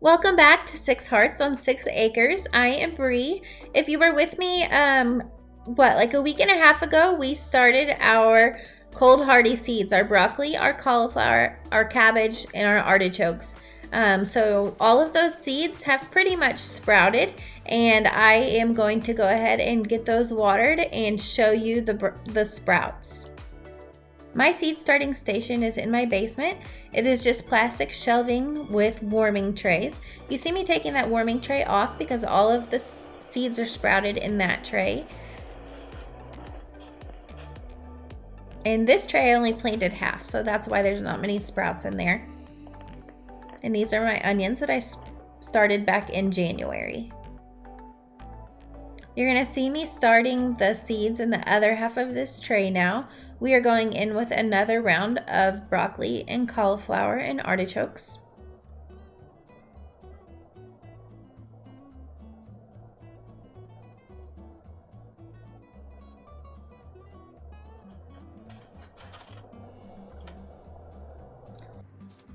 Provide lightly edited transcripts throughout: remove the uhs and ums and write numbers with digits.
Welcome back to Six Hearts on 6 Acres. I am Bree. If you were with me, like a week and a half ago, we started our cold hardy seeds, our broccoli, our cauliflower, our cabbage, and our artichokes. So all of those seeds have pretty much sprouted, and I am going to go ahead and get those watered and show you the sprouts. My seed starting station is in my basement. It is just plastic shelving with warming trays. You see me taking that warming tray off because all of the seeds are sprouted in that tray. And this tray I only planted half, so that's why there's not many sprouts in there. And these are my onions that I started back in January. You're gonna see me starting the seeds in the other half of this tray now. We are going in with another round of broccoli and cauliflower and artichokes.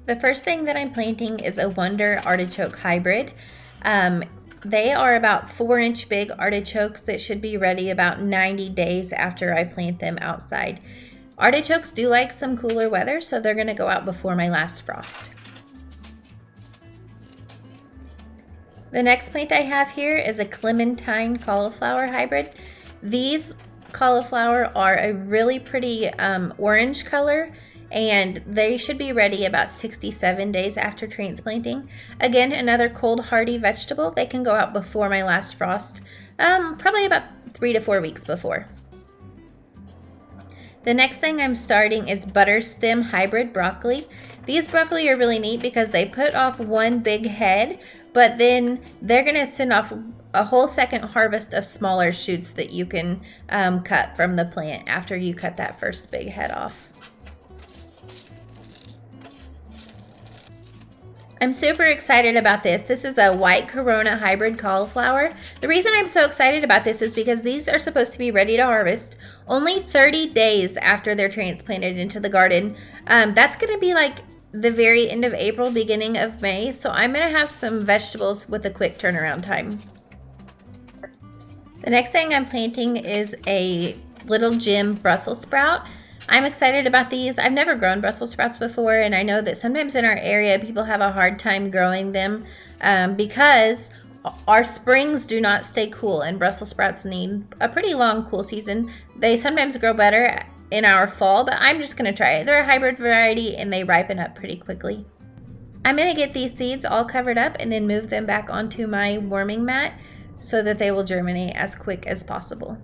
The first thing that I'm planting is a Wonder Artichoke Hybrid. They are about 4-inch big artichokes that should be ready about 90 days after I plant them outside. Artichokes do like some cooler weather, so they're going to go out before my last frost. The next plant I have here is a Clementine Cauliflower Hybrid. These cauliflower are a really pretty orange color, and they should be ready about 67 days after transplanting. Again, another cold hardy vegetable. They can go out before my last frost, probably about 3 to 4 weeks before. The next thing I'm starting is Butter Stem Hybrid Broccoli. These broccoli are really neat because they put off one big head, but then they're gonna send off a whole second harvest of smaller shoots that you can cut from the plant after you cut that first big head off. I'm super excited about this. This is a white Corona hybrid cauliflower. The reason I'm so excited about this is because these are supposed to be ready to harvest only 30 days after they're transplanted into the garden. That's gonna be like the very end of April, beginning of May. So I'm gonna have some vegetables with a quick turnaround time. The next thing I'm planting is a Little Jim Brussels sprout. I'm excited about these. I've never grown Brussels sprouts before, and I know that sometimes in our area people have a hard time growing them because our springs do not stay cool, and Brussels sprouts need a pretty long cool season. They sometimes grow better in our fall, but I'm just going to try it. They're a hybrid variety, and they ripen up pretty quickly. I'm going to get these seeds all covered up and then move them back onto my warming mat so that they will germinate as quick as possible.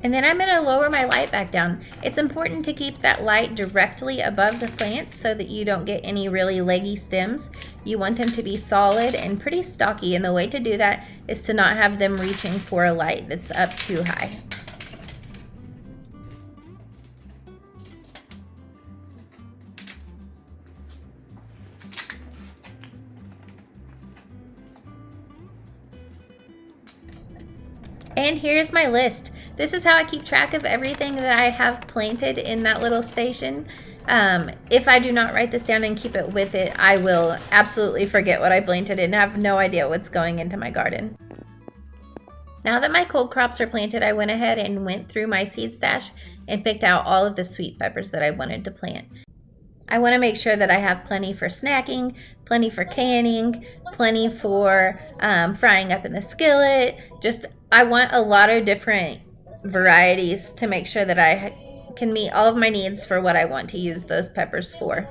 And then I'm going to lower my light back down. It's important to keep that light directly above the plants so that you don't get any really leggy stems. You want them to be solid and pretty stocky, and the way to do that is to not have them reaching for a light that's up too high. And here's my list. This is how I keep track of everything that I have planted in that little station. If I do not write this down and keep it with it, I will absolutely forget what I planted and have no idea what's going into my garden. Now that my cold crops are planted, I went ahead and went through my seed stash and picked out all of the sweet peppers that I wanted to plant. I want to make sure that I have plenty for snacking, plenty for canning, plenty for frying up in the skillet. I want a lot of different varieties to make sure that I can meet all of my needs for what I want to use those peppers for.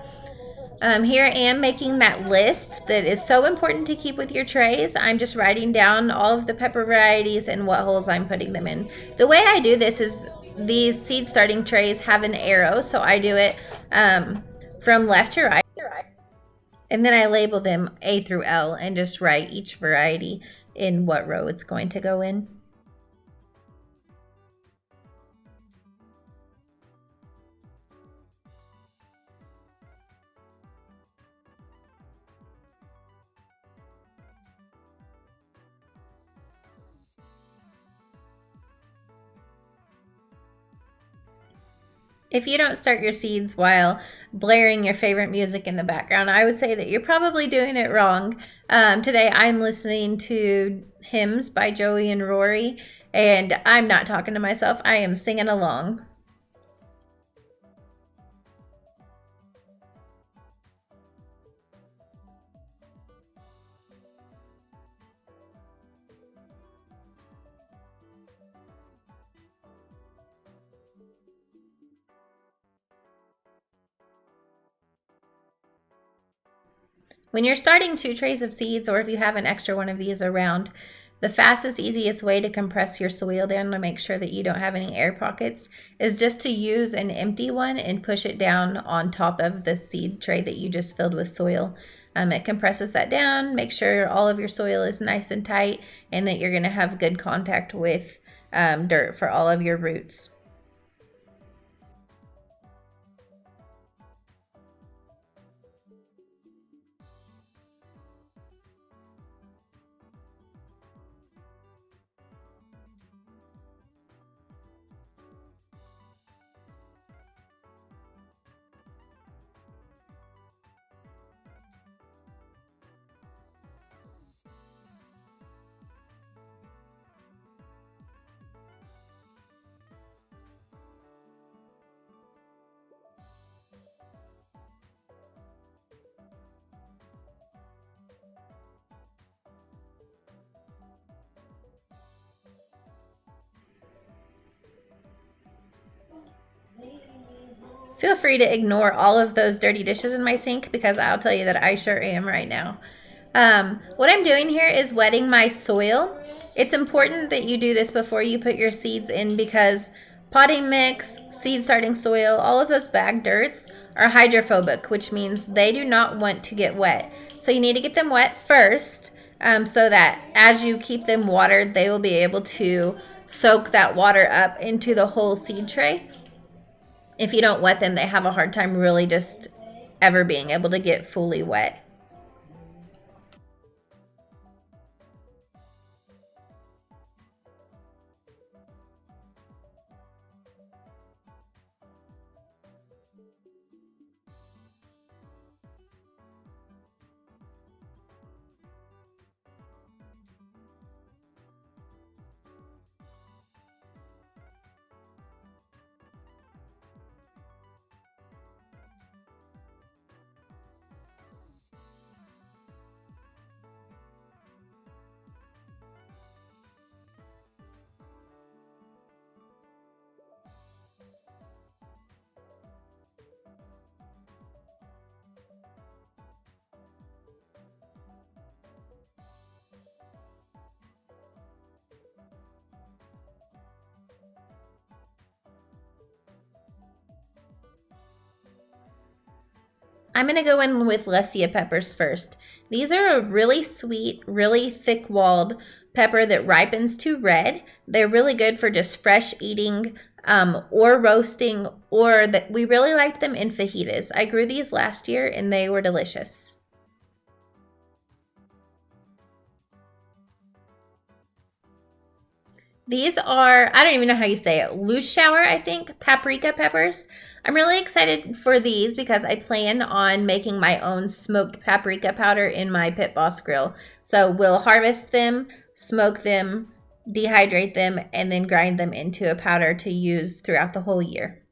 Here I am making that list that is so important to keep with your trays. I'm just writing down all of the pepper varieties and what holes I'm putting them in. The way I do this is these seed starting trays have an arrow, so I do it from left to right. And then I label them A through L and just write each variety in what row it's going to go in. If you don't start your seeds while blaring your favorite music in the background, I would say that you're probably doing it wrong. Today I'm listening to Hymns by Joey and Rory, and I'm not talking to myself, I am singing along. When you're starting 2 trays of seeds, or if you have an extra one of these around, the fastest, easiest way to compress your soil down to make sure that you don't have any air pockets is just to use an empty one and push it down on top of the seed tray that you just filled with soil. It compresses that down, make sure all of your soil is nice and tight, and that you're going to have good contact with dirt for all of your roots. Feel free to ignore all of those dirty dishes in my sink because I'll tell you that I sure am right now. What I'm doing here is wetting my soil. It's important that you do this before you put your seeds in because potting mix, seed starting soil, all of those bag dirts are hydrophobic, which means they do not want to get wet. So you need to get them wet first so that as you keep them watered, they will be able to soak that water up into the whole seed tray. If you don't wet them, they have a hard time really just ever being able to get fully wet. I'm going to go in with Lesia peppers first. These are a really sweet, really thick-walled pepper that ripens to red. They're really good for just fresh eating or roasting, or that we really liked them in fajitas. I grew these last year and they were delicious. These are, I don't even know how you say it, loose shower, I think, paprika peppers. I'm really excited for these because I plan on making my own smoked paprika powder in my Pit Boss grill. So we'll harvest them, smoke them, dehydrate them, and then grind them into a powder to use throughout the whole year.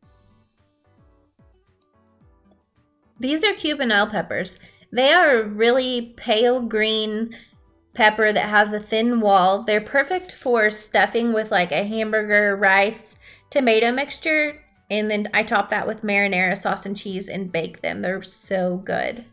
These are Cubanelle peppers. They are a really pale green pepper that has a thin wall. They're perfect for stuffing with like a hamburger, rice, tomato mixture. And then I top that with marinara sauce and cheese and bake them. They're so good.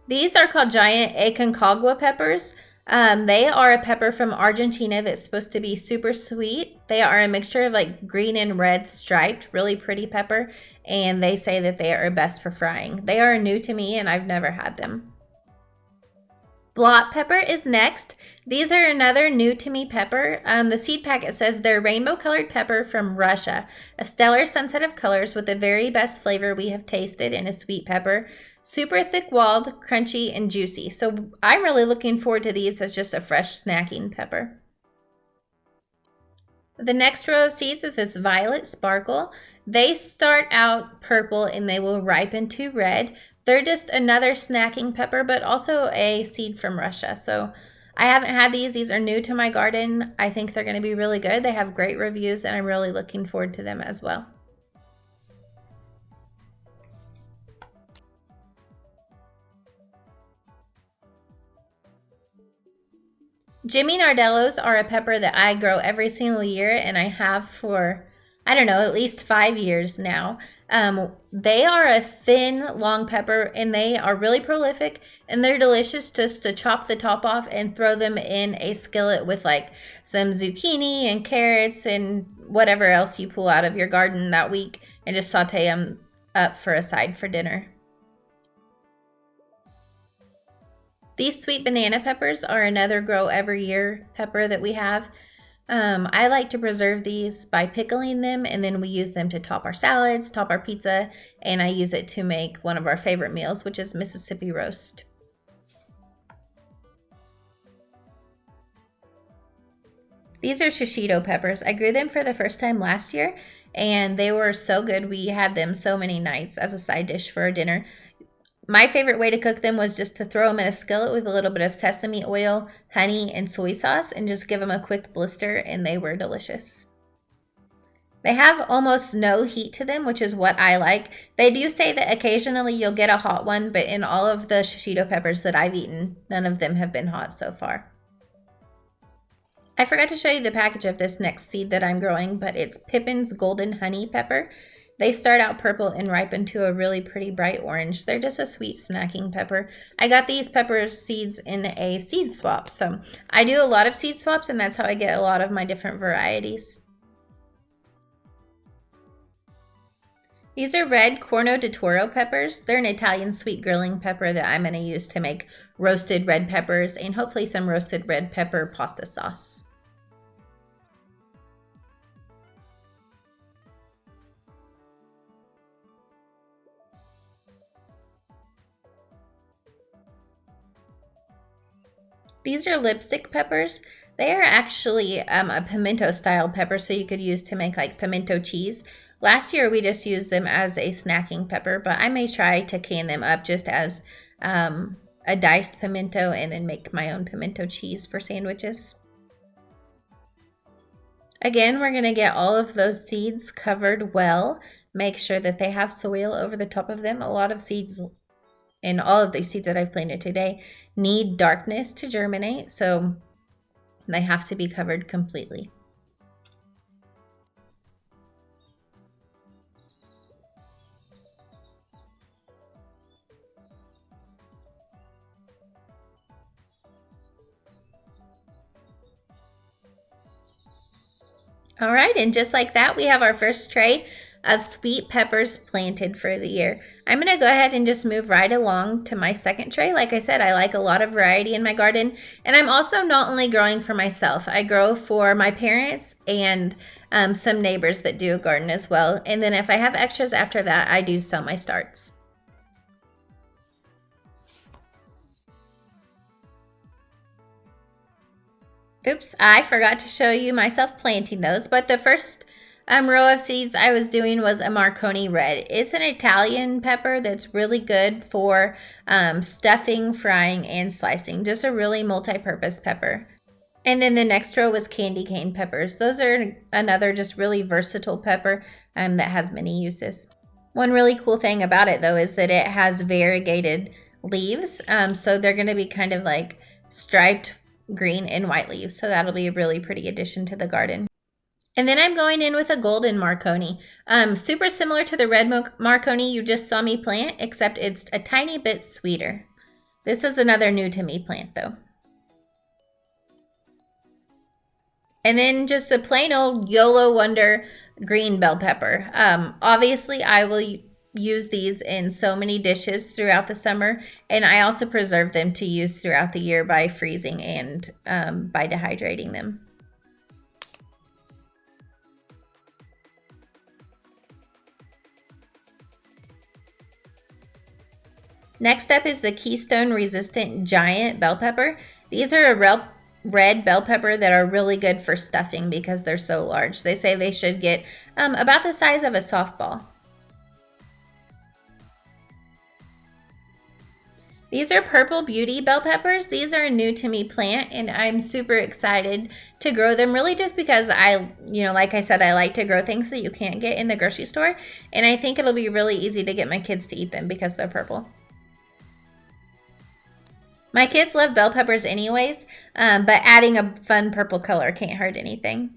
These are called giant Aconcagua peppers. They are a pepper from Argentina that's supposed to be super sweet. They are a mixture of like green and red striped, really pretty pepper, and they say that they are best for frying. They are new to me and I've never had them. Blot pepper is next. These are another new to me pepper. The seed packet says they're rainbow colored pepper from Russia, a stellar sunset of colors with the very best flavor we have tasted in a sweet pepper. Super thick walled, crunchy, and juicy. So I'm really looking forward to these as just a fresh snacking pepper. The next row of seeds is this violet sparkle. They start out purple and they will ripen to red. They're just another snacking pepper, but also a seed from Russia. So I haven't had these. These are new to my garden. I think they're going to be really good. They have great reviews and I'm really looking forward to them as well. Jimmy Nardellos are a pepper that I grow every single year, and I have for, I don't know, at least 5 years now. They are a thin, long pepper, and they are really prolific, and they're delicious just to chop the top off and throw them in a skillet with like some zucchini and carrots and whatever else you pull out of your garden that week, and just saute them up for a side for dinner. These sweet banana peppers are another grow every year pepper that we have. I like to preserve these by pickling them, and then we use them to top our salads, top our pizza, and I use it to make one of our favorite meals, which is Mississippi roast. These are shishito peppers. I grew them for the first time last year, and they were so good. We had them so many nights as a side dish for our dinner. My favorite way to cook them was just to throw them in a skillet with a little bit of sesame oil, honey, and soy sauce and just give them a quick blister, and they were delicious. They have almost no heat to them, which is what I like. They do say that occasionally you'll get a hot one, but in all of the shishito peppers that I've eaten, none of them have been hot so far. I forgot to show you the package of this next seed that I'm growing, but it's Pippin's Golden Honey Pepper. They start out purple and ripen to a really pretty bright orange. They're just a sweet snacking pepper. I got these pepper seeds in a seed swap. So I do a lot of seed swaps, and that's how I get a lot of my different varieties. These are red Corno di Toro peppers. They're an Italian sweet grilling pepper that I'm going to use to make roasted red peppers and hopefully some roasted red pepper pasta sauce. These are lipstick peppers. They are actually a pimento style pepper, so you could use to make like pimento cheese. Last year we just used them as a snacking pepper, but I may try to can them up just as a diced pimento and then make my own pimento cheese for sandwiches. Again, we're going to get all of those seeds covered well. Make sure that they have soil over the top of them. A lot of seeds, and all of these seeds that I've planted today, need darkness to germinate, so they have to be covered completely. All right, and just like that, we have our first tray of sweet peppers planted for the year. I'm going to go ahead and just move right along to my second tray. Like I said, I like a lot of variety in my garden, and I'm also not only growing for myself. I grow for my parents and some neighbors that do a garden as well. And then if I have extras after that, I do sell my starts. Oops, I forgot to show you myself planting those, but the first row of seeds I was doing was a Marconi Red. It's an Italian pepper that's really good for stuffing, frying, and slicing. Just a really multi-purpose pepper. And then the next row was candy cane peppers. Those are another just really versatile pepper that has many uses. One really cool thing about it though is that it has variegated leaves. So they're going to be kind of like striped green and white leaves. So that'll be a really pretty addition to the garden. And then I'm going in with a golden Marconi. Super similar to the red Marconi you just saw me plant, except it's a tiny bit sweeter. This is another new to me plant though. And then just a plain old YOLO Wonder green bell pepper. Obviously I will use these in so many dishes throughout the summer, and I also preserve them to use throughout the year by freezing and by dehydrating them. Next up is the Keystone Resistant Giant Bell Pepper. These are a red bell pepper that are really good for stuffing because they're so large. They say they should get about the size of a softball. These are Purple Beauty bell peppers. These are a new to me plant, and I'm super excited to grow them, really just because like I said, I like to grow things that you can't get in the grocery store, and I think it'll be really easy to get my kids to eat them because they're purple. My kids love bell peppers anyways, but adding a fun purple color can't hurt anything.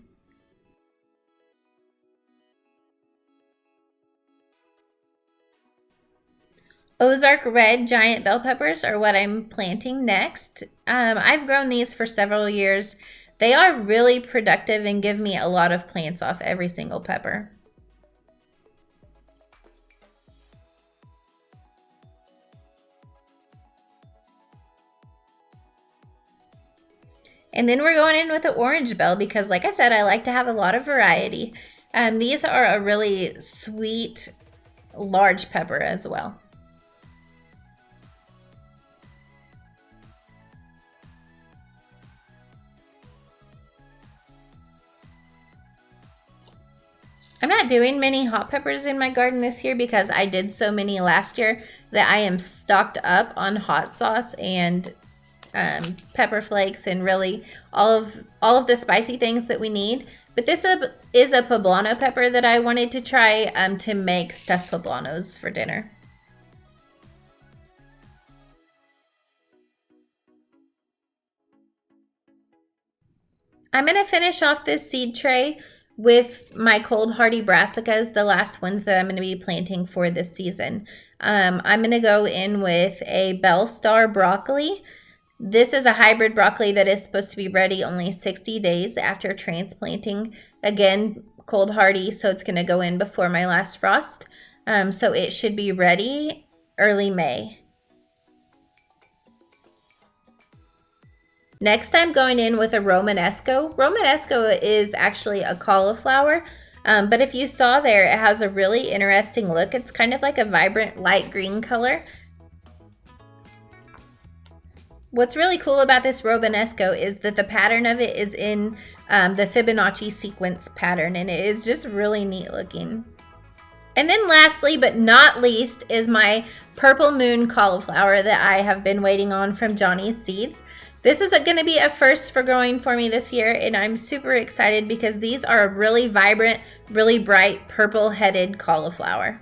Ozark Red giant bell peppers are what I'm planting next. I've grown these for several years. They are really productive and give me a lot of plants off every single pepper. And then we're going in with the orange bell because, like I said, I like to have a lot of variety. These are a really sweet, large pepper as well. I'm not doing many hot peppers in my garden this year because I did so many last year that I am stocked up on hot sauce and pepper flakes and really all of the spicy things that we need. But this is a poblano pepper that I wanted to try to make stuffed poblanos for dinner. I'm going to finish off this seed tray with my cold hardy brassicas, the last ones that I'm going to be planting for this season. I'm going to go in with a Bell Star broccoli. This is a hybrid broccoli that is supposed to be ready only 60 days after transplanting. Again, cold hardy, so it's going to go in before my last frost. So it should be ready early May. Next, I'm going in with a Romanesco. Romanesco is actually a cauliflower, but if you saw there, it has a really interesting look. It's kind of like a vibrant light green color. What's really cool about this Romanesco is that the pattern of it is in the Fibonacci sequence pattern, and it is just really neat looking. And then lastly, but not least, is my Purple Moon cauliflower that I have been waiting on from Johnny's Seeds. This is going to be a first for growing for me this year, and I'm super excited because these are a really vibrant, really bright purple-headed cauliflower.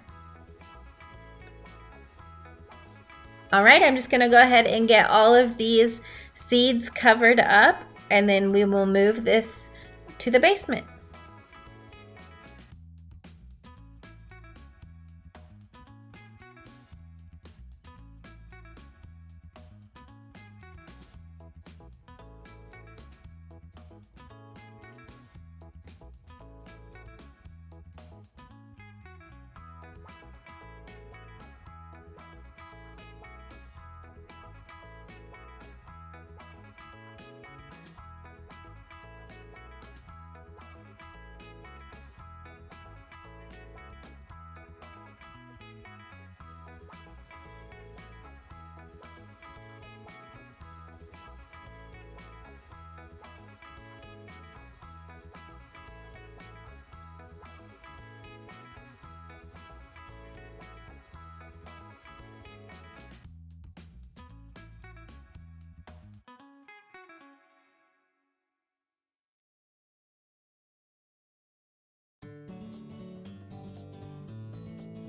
All right, I'm just going to go ahead and get all of these seeds covered up, and then we will move this to the basement.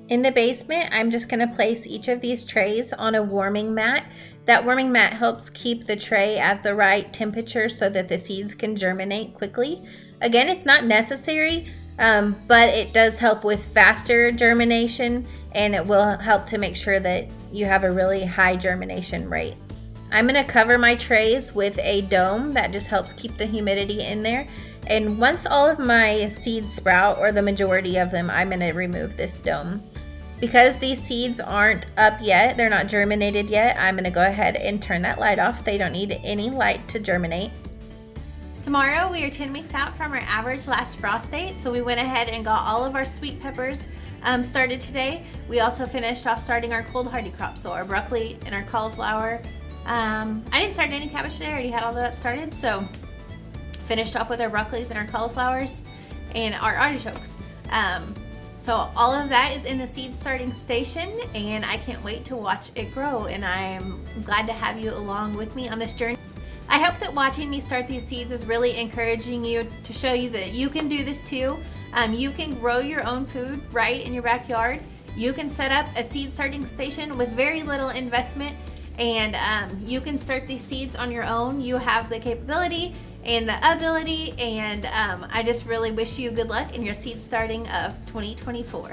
In the basement, I'm just going to place each of these trays on a warming mat. That warming mat helps keep the tray at the right temperature so that the seeds can germinate quickly. Again, it's not necessary, but it does help with faster germination, and it will help to make sure that you have a really high germination rate. I'm going to cover my trays with a dome that just helps keep the humidity in there. And once all of my seeds sprout, or the majority of them, I'm going to remove this dome. Because these seeds aren't up yet, they're not germinated yet, I'm going to go ahead and turn that light off. They don't need any light to germinate. Tomorrow we are 10 weeks out from our average last frost date, so we went ahead and got all of our sweet peppers started today. We also finished off starting our cold hardy crop, so our broccoli and our cauliflower I didn't start any cabbage today. I already had all that started, so finished off with our broccolis and our cauliflowers and our artichokes. So all of that is in the seed starting station, and I can't wait to watch it grow, and I'm glad to have you along with me on this journey. I hope that watching me start these seeds is really encouraging you, to show you that you can do this too. You can grow your own food right in your backyard. You can set up a seed starting station with very little investment, and you can start these seeds on your own. You have the capability and the ability, and I just really wish you good luck in your seed starting of 2024.